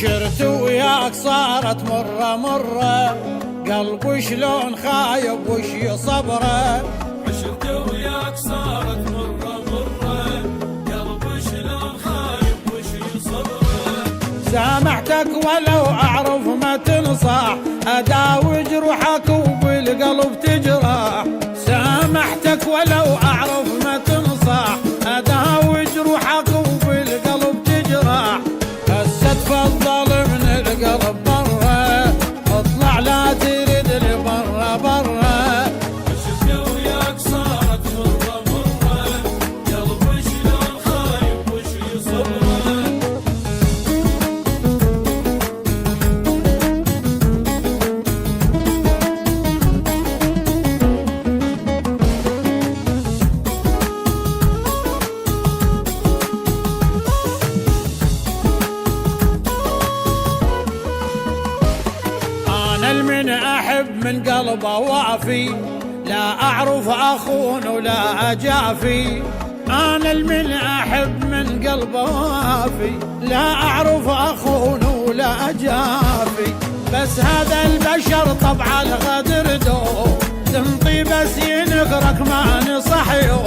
عشرت وياك صارت مرة مرة، قلبي شلون خايب وش صبره. عشرت وياك صارت مرة مرة، قلبي شلون خايب وش صبره. سامحتك ولو أعرف ما تنصح، أداوي جروحك وبالقلب تجرح. سامحتك ولو أعرف ما تنصح، أداوي جروحك وبالقلب تجرح. هسه تفضل من القلب برا، اطلع لا ترد لي برا برا. عشرت وياك صارت مرة مرة، قلبي شلون خايب وش صبره. المن أحب من قلبه وافي، لا أعرف أخون ولا أجافي. أنا المن أحب من قلبه وافي، لا أعرف أخون ولا أجافي. بس هذا البشر طبع الغدر دو، تنطي بس ينغرك ما نصحيه.